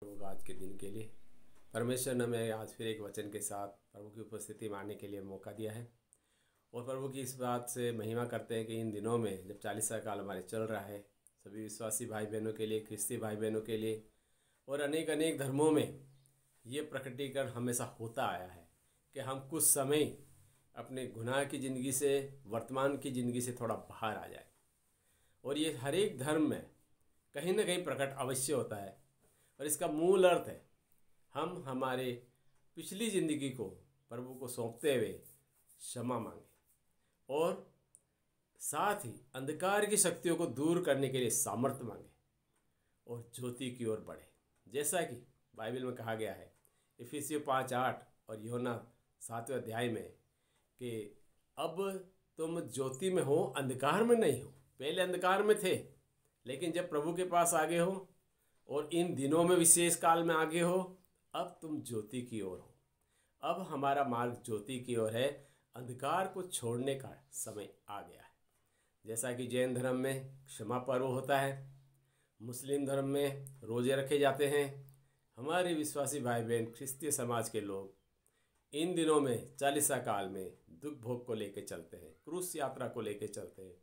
प्रभु आज के दिन के लिए परमेश्वर ने हमें आज फिर एक वचन के साथ प्रभु की उपस्थिति में आने के लिए मौका दिया है। और प्रभु की इस बात से महिमा करते हैं कि इन दिनों में जब 40 काल हमारे चल रहा है, सभी विश्वासी भाई बहनों के लिए, ख्रिस्ती भाई बहनों के लिए और अनेक अनेक धर्मों में ये प्रकटीकरण हमेशा होता आया है कि हम कुछ समय अपने गुनाह की ज़िंदगी से, वर्तमान की ज़िंदगी से थोड़ा बाहर आ जाए। और ये हर एक धर्म में कहीं ना कहीं प्रकट अवश्य होता है। और इसका मूल अर्थ है हम हमारे पिछली ज़िंदगी को प्रभु को सौंपते हुए क्षमा मांगे और साथ ही अंधकार की शक्तियों को दूर करने के लिए सामर्थ्य मांगे और ज्योति की ओर बढ़े। जैसा कि बाइबल में कहा गया है इफिसियों 5:8 और यूहन्ना 7वें अध्याय में कि अब तुम ज्योति में हो, अंधकार में नहीं हो। पहले अंधकार में थे, लेकिन जब प्रभु के पास आगे हो और इन दिनों में विशेष काल में आगे हो, अब तुम ज्योति की ओर हो। अब हमारा मार्ग ज्योति की ओर है। अंधकार को छोड़ने का समय आ गया है। जैसा कि जैन धर्म में क्षमा पर्व होता है, मुस्लिम धर्म में रोजे रखे जाते हैं, हमारे विश्वासी भाई बहन ख्रिस्तीय समाज के लोग इन दिनों में 40 काल में दुख भोग को लेकर चलते हैं, क्रूस यात्रा को लेकर चलते हैं।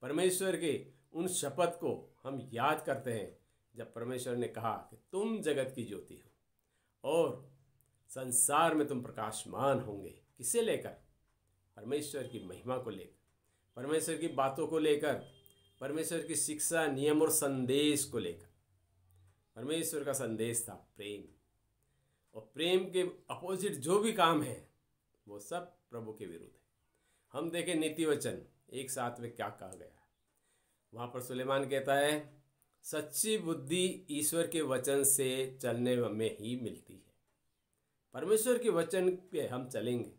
परमेश्वर के उन शपथ को हम याद करते हैं जब परमेश्वर ने कहा कि तुम जगत की ज्योति हो और संसार में तुम प्रकाशमान होंगे। किसे लेकर? परमेश्वर की महिमा को लेकर, परमेश्वर की बातों को लेकर, परमेश्वर की शिक्षा, नियम और संदेश को लेकर। परमेश्वर का संदेश था प्रेम, और प्रेम के अपोजिट जो भी काम है वो सब प्रभु के विरुद्ध है। हम देखें नीति वचन 1:7 में क्या कहा गया है। वहाँ पर सुलेमान कहता है सच्ची बुद्धि ईश्वर के वचन से चलने में ही मिलती है। परमेश्वर के वचन पे हम चलेंगे,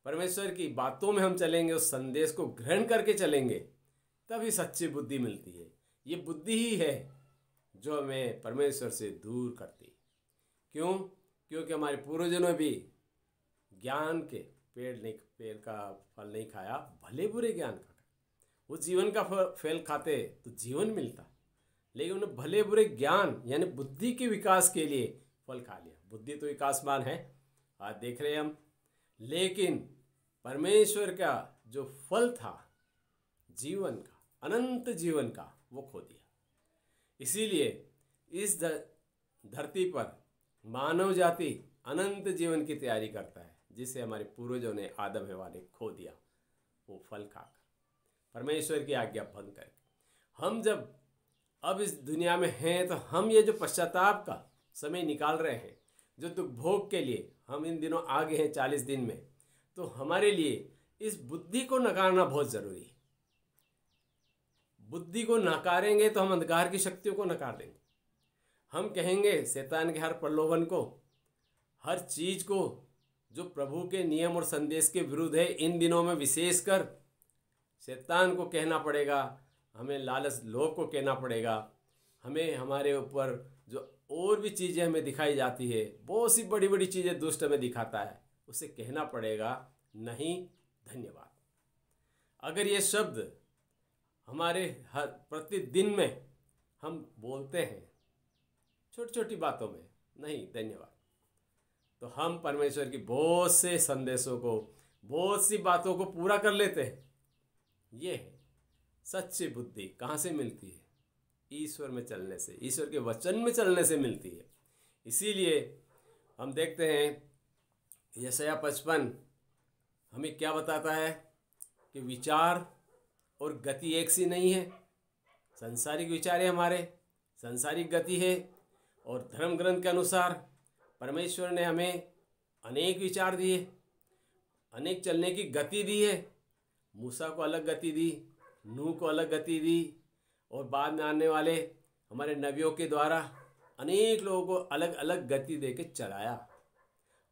परमेश्वर की बातों में हम चलेंगे, उस संदेश को ग्रहण करके चलेंगे, तभी सच्ची बुद्धि मिलती है। ये बुद्धि ही है जो हमें परमेश्वर से दूर करती है। क्यों? क्योंकि हमारे पूर्वजों ने भी ज्ञान के पेड़ का फल नहीं खाया, भले बुरे ज्ञान का। वो जीवन का फल खाते तो जीवन मिलता, लेकिन उन्हें भले बुरे ज्ञान यानी बुद्धि के विकास के लिए फल खा लिया। बुद्धि तो विकासमान है, आज देख रहे हैं हम, लेकिन परमेश्वर का जो फल था जीवन का, अनंत जीवन का, वो खो दिया। इसीलिए इस धरती पर मानव जाति अनंत जीवन की तैयारी करता है, जिसे हमारे पूर्वजों ने, आदम हवा ने खो दिया, वो फल खाकर, परमेश्वर की आज्ञा भंग करके। हम जब अब इस दुनिया में हैं तो हम ये जो पश्चाताप का समय निकाल रहे हैं, जो दुख भोग के लिए हम इन दिनों आगे हैं 40 दिन में, तो हमारे लिए इस बुद्धि को नकारना बहुत ज़रूरी है। बुद्धि को नकारेंगे तो हम अंधकार की शक्तियों को नकार देंगे। हम कहेंगे शैतान के हर प्रलोभन को, हर चीज़ को जो प्रभु के नियम और संदेश के विरुद्ध है, इन दिनों में विशेषकर शैतान को कहना पड़ेगा, हमें लालच लोभ को कहना पड़ेगा। हमें हमारे ऊपर जो और भी चीज़ें हमें दिखाई जाती है, बहुत सी बड़ी बड़ी चीज़ें दुष्ट हमें दिखाता है, उसे कहना पड़ेगा नहीं धन्यवाद। अगर ये शब्द हमारे हर प्रतिदिन में हम बोलते हैं छोटी छोटी बातों में, नहीं धन्यवाद, तो हम परमेश्वर की बहुत से संदेशों को, बहुत सी बातों को पूरा कर लेते हैं। ये है सच्ची बुद्धि। कहाँ से मिलती है? ईश्वर में चलने से, ईश्वर के वचन में चलने से मिलती है। इसीलिए हम देखते हैं यशायाह 55 हमें क्या बताता है कि विचार और गति एक सी नहीं है। संसारिक विचार है हमारे, संसारिक गति है, और धर्म ग्रंथ के अनुसार परमेश्वर ने हमें अनेक विचार दिए, अनेक चलने की गति दी है। मूसा को अलग गति दी, नूह को अलग गति दी, और बाद में आने वाले हमारे नबियों के द्वारा अनेक लोगों को अलग अलग गति दे के चलाया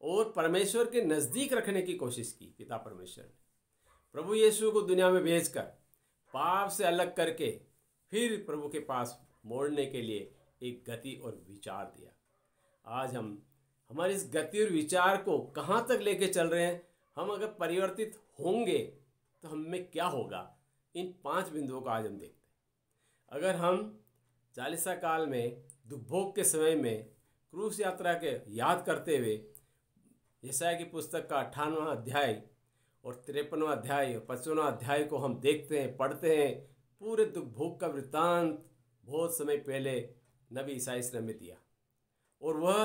और परमेश्वर के नज़दीक रखने की कोशिश की। पिता परमेश्वर ने प्रभु यीशु को दुनिया में भेजकर पाप से अलग करके फिर प्रभु के पास मोड़ने के लिए एक गति और विचार दिया। आज हम हमारी इस गति और विचार को कहाँ तक लेके चल रहे हैं? हम अगर परिवर्तित होंगे तो हम में क्या होगा? इन 5 बिंदुओं को आज हम देखते हैं। अगर हम 40 काल में दुख भोग के समय में क्रूस यात्रा के याद करते हुए यशायाह की पुस्तक का 58वां अध्याय और 53वां अध्याय और 55वां अध्याय को हम देखते हैं, पढ़ते हैं। पूरे दुख भोग का वृत्तांत बहुत समय पहले नबी ईसाई ने हमें दिया और वह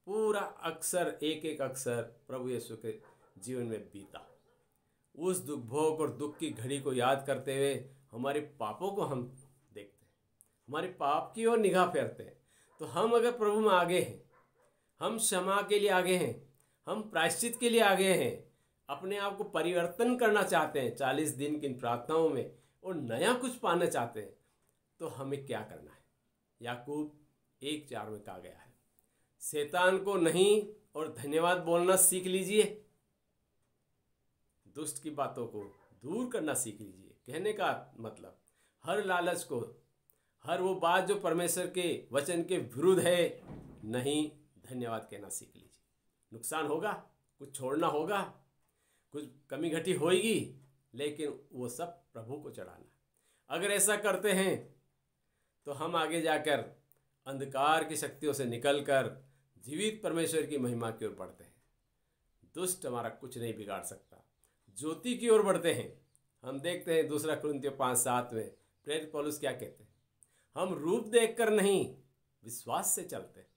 पूरा अक्षर एक एक अक्षर प्रभु यीशु के जीवन में बीता। उस दुख भोग और दुख की घड़ी को याद करते हुए हमारे पापों को हम देखते हैं, हमारे पाप की ओर निगाह फेरते हैं। तो हम अगर प्रभु में आगे हैं, हम क्षमा के लिए आगे हैं, हम प्रायश्चित के लिए आगे हैं, अपने आप को परिवर्तन करना चाहते हैं 40 दिन की इन प्रार्थनाओं में और नया कुछ पाना चाहते हैं, तो हमें क्या करना है? याकूब 1:4 में कहा गया है, शैतान को नहीं और धन्यवाद बोलना सीख लीजिए, दुष्ट की बातों को दूर करना सीख लीजिए। कहने का मतलब हर लालच को, हर वो बात जो परमेश्वर के वचन के विरुद्ध है, नहीं, धन्यवाद कहना सीख लीजिए। नुकसान होगा, कुछ छोड़ना होगा, कुछ कमी घटी होगी, लेकिन वो सब प्रभु को चढ़ाना। अगर ऐसा करते हैं तो हम आगे जाकर अंधकार की शक्तियों से निकलकर जीवित परमेश्वर की महिमा की ओर बढ़ते हैं। दुष्ट हमारा कुछ नहीं बिगाड़ सकता, ज्योति की ओर बढ़ते हैं। हम देखते हैं 2 कुरिन्थियों 5:7 में प्रेरित पौलुस क्या कहते हैं, हम रूप देखकर नहीं विश्वास से चलते हैं।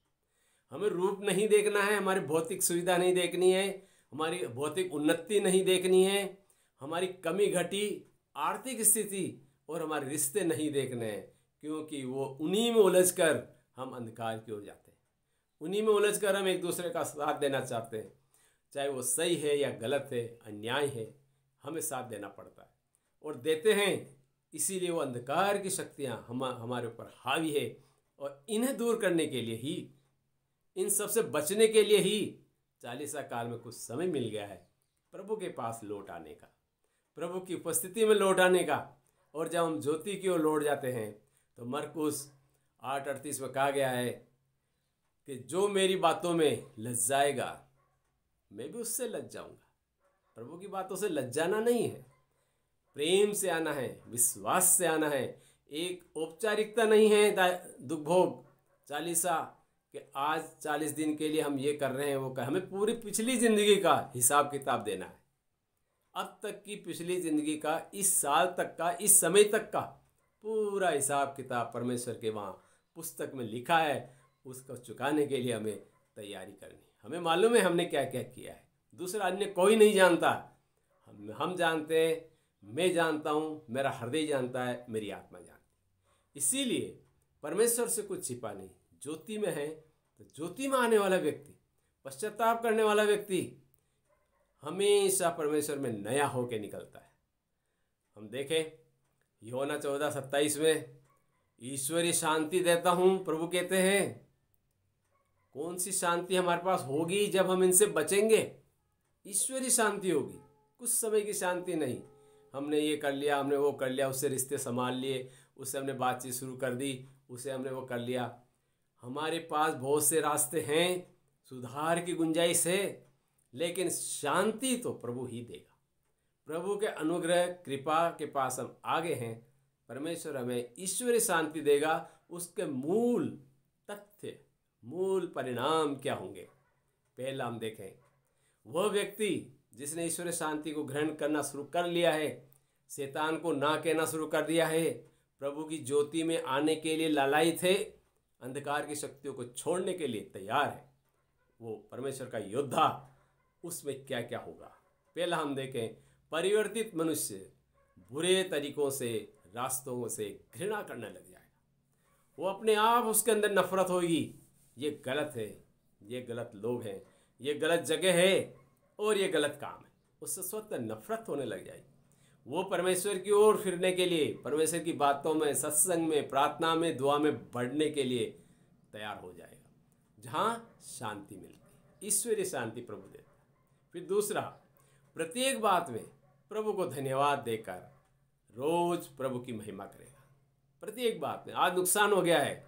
हमें रूप नहीं देखना है, हमारी भौतिक सुविधा नहीं देखनी है, हमारी भौतिक उन्नति नहीं देखनी है, हमारी कमी घटी आर्थिक स्थिति और हमारे रिश्ते नहीं देखने हैं, क्योंकि वो उन्हीं में उलझकर हम अंधकार की ओर जाते हैं। उन्हीं में उलझकर हम एक दूसरे का साथ देना चाहते हैं, चाहे वो सही है या गलत है, अन्याय है, हमें साथ देना पड़ता है और देते हैं। इसीलिए वो अंधकार की शक्तियाँ हमारे ऊपर हावी है और इन्हें दूर करने के लिए ही, इन सब से बचने के लिए ही 40 काल में कुछ समय मिल गया है प्रभु के पास लौट आने का, प्रभु की उपस्थिति में लौट आने का। और जब हम ज्योति की ओर लौट जाते हैं तो मरकुस 8:38 में कहा गया है कि जो मेरी बातों में लज्जाएगा मैं भी उससे लज जाऊंगा। प्रभु की बातों से लज जाना नहीं है, प्रेम से आना है, विश्वास से आना है। एक औपचारिकता नहीं है दुख भोग 40 कि आज 40 दिन के लिए हम ये कर रहे हैं, वो कर, हमें पूरी पिछली ज़िंदगी का हिसाब किताब देना है। अब तक की पिछली ज़िंदगी का, इस साल तक का, इस समय तक का पूरा हिसाब किताब परमेश्वर के वहाँ पुस्तक में लिखा है। उसको चुकाने के लिए हमें तैयारी करनी। हमें मालूम है हमने क्या क्या किया है, दूसरा अन्य कोई नहीं जानता। हम जानते हैं, मैं जानता हूँ, मेरा हृदय जानता है, मेरी आत्मा जानती है। इसीलिए परमेश्वर से कुछ छिपा नहीं। ज्योति में है तो ज्योति में आने वाला व्यक्ति, पश्चाताप करने वाला व्यक्ति हमेशा परमेश्वर में नया होके निकलता है। हम देखें यूहन्ना 14:27 में ईश्वरीय शांति देता हूँ, प्रभु कहते हैं। कौन सी शांति हमारे पास होगी जब हम इनसे बचेंगे? ईश्वरीय शांति होगी, कुछ समय की शांति नहीं। हमने ये कर लिया, हमने वो कर लिया, उससे रिश्ते संभाल लिए, उससे हमने बातचीत शुरू कर दी, उससे हमने वो कर लिया। हमारे पास बहुत से रास्ते हैं, सुधार की गुंजाइश है, लेकिन शांति तो प्रभु ही देगा। प्रभु के अनुग्रह कृपा के पास हम आगे हैं, परमेश्वर हमें ईश्वरीय शांति देगा। उसके मूल तथ्य, मूल परिणाम क्या होंगे? पहला हम देखें, वह व्यक्ति जिसने ईश्वरीय शांति को ग्रहण करना शुरू कर लिया है, शैतान को ना कहना शुरू कर दिया है, प्रभु की ज्योति में आने के लिए लालायित है, अंधकार की शक्तियों को छोड़ने के लिए तैयार है, वो परमेश्वर का योद्धा। उसमें क्या क्या होगा? पहला हम देखें, परिवर्तित मनुष्य बुरे तरीकों से, रास्तों से घृणा करने लग जाएगा। वो अपने आप उसके अंदर नफरत होगी, ये गलत है, ये गलत लोग हैं, ये गलत जगह है और ये गलत काम है। उससे स्वतः नफरत होने लग जाएगी। वो परमेश्वर की ओर फिरने के लिए, परमेश्वर की बातों में, सत्संग में, प्रार्थना में, दुआ में बढ़ने के लिए तैयार हो जाएगा, जहाँ शांति मिलती है। ईश्वरीय शांति प्रभु देता है। फिर दूसरा, प्रत्येक बात में प्रभु को धन्यवाद देकर रोज प्रभु की महिमा करेगा। प्रत्येक बात में, आज नुकसान हो गया है,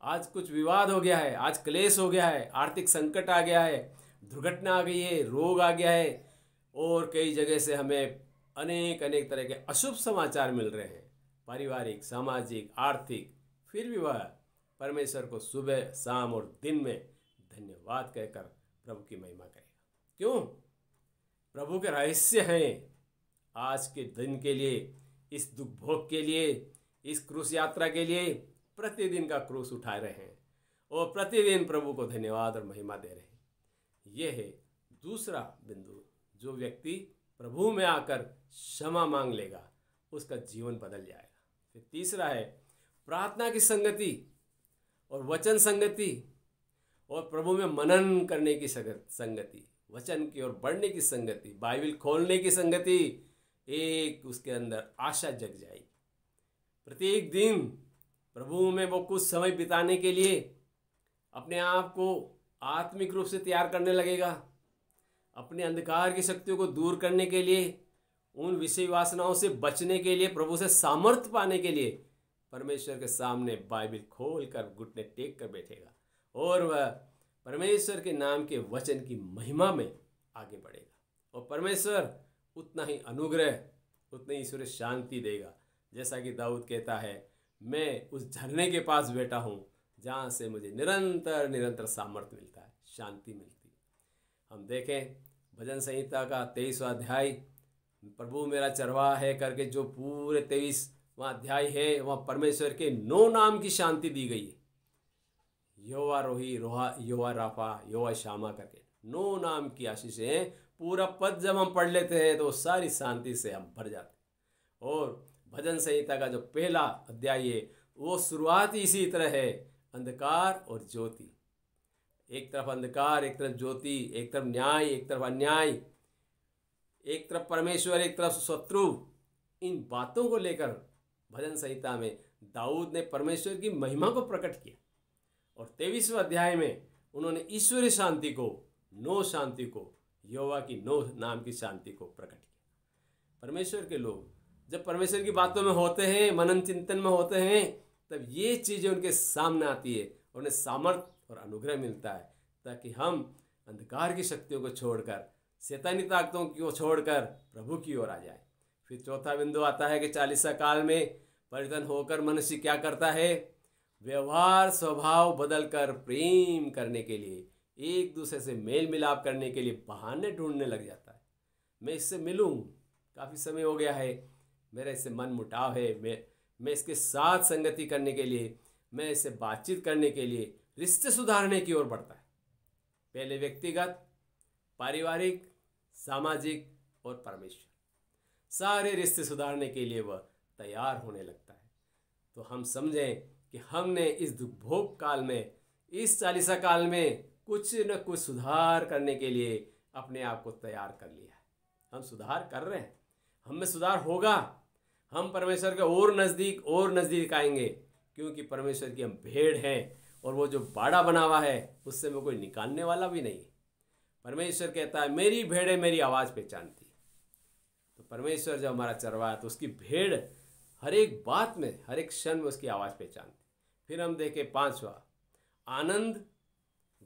आज कुछ विवाद हो गया है, आज क्लेश हो गया है, आर्थिक संकट आ गया है, दुर्घटना आ गई है, रोग आ गया है और कई जगह से हमें अनेक अनेक तरह के अशुभ समाचार मिल रहे हैं, पारिवारिक, सामाजिक, आर्थिक। फिर भी वह परमेश्वर को सुबह शाम और दिन में धन्यवाद कहकर प्रभु की महिमा करेगा। क्यों? प्रभु के रहस्य हैं आज के दिन के लिए, इस दुख भोग के लिए, इस क्रूस यात्रा के लिए प्रतिदिन का क्रूस उठा रहे हैं और प्रतिदिन प्रभु को धन्यवाद और महिमा दे रहे हैं। यह है दूसरा बिंदु। जो व्यक्ति प्रभु में आकर क्षमा मांग लेगा उसका जीवन बदल जाएगा। फिर तीसरा है प्रार्थना की संगति और वचन संगति और प्रभु में मनन करने की संगति, वचन की ओर बढ़ने की संगति, बाइबल खोलने की संगति। एक उसके अंदर आशा जग जाएगी। प्रत्येक दिन प्रभु में वो कुछ समय बिताने के लिए अपने आप को आत्मिक रूप से तैयार करने लगेगा। अपने अंधकार की शक्तियों को दूर करने के लिए, उन विषय वासनाओं से बचने के लिए, प्रभु से सामर्थ्य पाने के लिए परमेश्वर के सामने बाइबल खोल कर घुटने टेक कर बैठेगा और वह परमेश्वर के नाम के वचन की महिमा में आगे बढ़ेगा। और परमेश्वर उतना ही अनुग्रह, उतनी ईश्वरीय शांति देगा। जैसा कि दाऊद कहता है, मैं उस झरने के पास बैठा हूँ जहाँ से मुझे निरंतर निरंतर सामर्थ्य मिलता है, शांति मिलती है। हम देखें भजन संहिता का 23वां अध्याय, प्रभु मेरा चरवाहा है करके जो पूरे 23वां अध्याय है, वहाँ परमेश्वर के 9 नाम की शांति दी गई है। यहोवा रोही, यहोवा राफा, यहोवा शामा करके 9 नाम की आशीषें हैं। पूरा पद जब हम पढ़ लेते हैं तो सारी शांति से हम भर जाते हैं। और भजन संहिता का जो पहला अध्याय है वो शुरुआत इसी तरह है, अंधकार और ज्योति। एक तरफ अंधकार, एक तरफ ज्योति, एक तरफ न्याय, एक तरफ अन्याय, एक तरफ परमेश्वर, एक तरफ शत्रु। इन बातों को लेकर भजन संहिता में दाऊद ने परमेश्वर की महिमा को प्रकट किया। और 23वें अध्याय में उन्होंने ईश्वरीय शांति को, 9 शांति को, यहोवा की 9 नाम की शांति को प्रकट किया। परमेश्वर के लोग जब परमेश्वर की बातों में होते हैं, मनन चिंतन में होते हैं, तब ये चीज़ें उनके सामने आती है, उन्हें सामर्थ्य और अनुग्रह मिलता है ताकि हम अंधकार की शक्तियों को छोड़कर, शैतानी ताकतों को छोड़कर प्रभु की ओर आ जाए। फिर चौथा बिंदु आता है कि 40 काल में परिवर्तन होकर मनुष्य क्या करता है? व्यवहार स्वभाव बदलकर प्रेम करने के लिए, एक दूसरे से मेल मिलाप करने के लिए बहाने ढूंढने लग जाता है। मैं इससे मिलूं, काफ़ी समय हो गया है, मेरा इससे मन मुटाव है, मैं इसके साथ संगति करने के लिए, मैं इससे बातचीत करने के लिए रिश्ते सुधारने की ओर बढ़ता है। पहले व्यक्तिगत, पारिवारिक, सामाजिक और परमेश्वर, सारे रिश्ते सुधारने के लिए वह तैयार होने लगता है। तो हम समझें कि हमने इस दुर्भोग काल में, इस 40 काल में कुछ न कुछ सुधार करने के लिए अपने आप को तैयार कर लिया है। हम सुधार कर रहे हैं, हम में सुधार होगा। हम परमेश्वर के और नज़दीक आएंगे, क्योंकि परमेश्वर की हम भेड़ हैं और वो जो बाड़ा बना हुआ है उससे में कोई निकालने वाला भी नहीं है। परमेश्वर कहता है मेरी भेड़ें मेरी आवाज़ पहचानती है। तो परमेश्वर जब हमारा चरवाहा है तो उसकी भेड़ हर एक बात में, हर एक क्षण में उसकी आवाज़ पहचानती। फिर हम देखें 5वां, आनंद,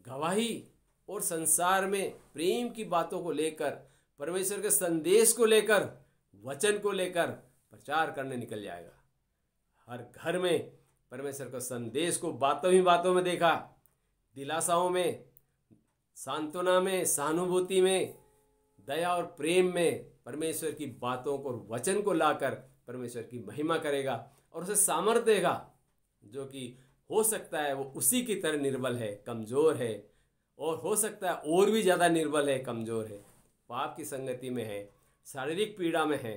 गवाही और संसार में प्रेम की बातों को लेकर, परमेश्वर के संदेश को लेकर, वचन को लेकर प्रचार करने निकल जाएगा। हर घर में परमेश्वर का संदेश को बातों ही बातों में देखा, दिलासाओं में, सांत्वना में, सहानुभूति में, दया और प्रेम में परमेश्वर की बातों को, वचन को लाकर परमेश्वर की महिमा करेगा और उसे सामर्थ्य देगा, जो कि हो सकता है वो उसी की तरह निर्बल है, कमज़ोर है, और हो सकता है और भी ज़्यादा निर्बल है, कमज़ोर है, पाप की संगति में है, शारीरिक पीड़ा में है,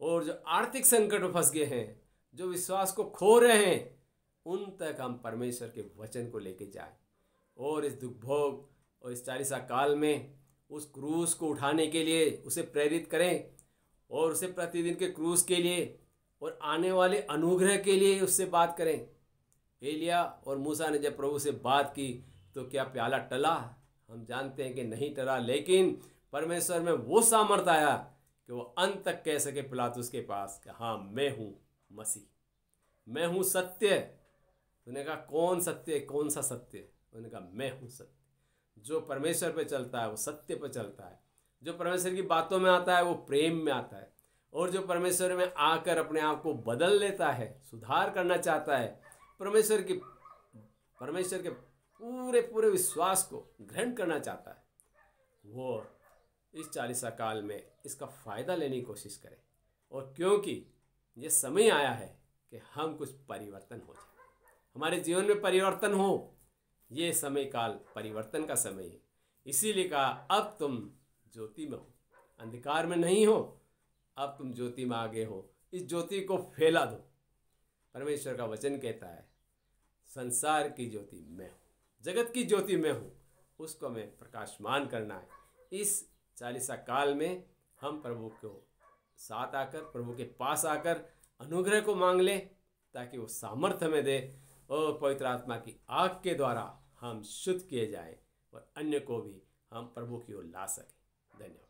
और जो आर्थिक संकट में फंस गए हैं, जो विश्वास को खो रहे हैं, उन तक हम परमेश्वर के वचन को लेके जाएं और इस दुख भोग और इस 40 काल में उस क्रूस को उठाने के लिए उसे प्रेरित करें और उसे प्रतिदिन के क्रूस के लिए और आने वाले अनुग्रह के लिए उससे बात करें। एलिया और मूसा ने जब प्रभु से बात की तो क्या प्याला टला? हम जानते हैं कि नहीं टला, लेकिन परमेश्वर में वो सामर्थ्य आया कि वो अंत तक कह सके पिलातुस के पास कि हाँ मैं हूँ मसीह, मैं हूँ सत्य। उन्होंने कहा कौन सत्य, कौन सा सत्य? उन्होंने कहा मैं हूँ सत्य। जो परमेश्वर पे चलता है वो सत्य पे चलता है, जो परमेश्वर की बातों में आता है वो प्रेम में आता है, और जो परमेश्वर में आकर अपने आप को बदल लेता है, सुधार करना चाहता है, परमेश्वर की परमेश्वर के पूरे पूरे विश्वास को ग्रहण करना चाहता है, वो इस 40 काल में इसका फ़ायदा लेने की कोशिश करे। और क्योंकि ये समय आया है कि हम कुछ परिवर्तन हो जाए, हमारे जीवन में परिवर्तन हो, ये समय काल परिवर्तन का समय है। इसीलिए कहा अब तुम ज्योति में हो, अंधकार में नहीं हो, अब तुम ज्योति में आगे हो, इस ज्योति को फैला दो। परमेश्वर का वचन कहता है संसार की ज्योति मैं हूँ, जगत की ज्योति मैं हूँ, उसको हमें प्रकाशमान करना है। इस 40 काल में हम प्रभु को साथ आकर, प्रभु के पास आकर अनुग्रह को मांग ले, ताकि वो सामर्थ्य हमें दे और पवित्र आत्मा की आग के द्वारा हम शुद्ध किए जाएं और अन्य को भी हम प्रभु की ओर ला सकें। धन्यवाद।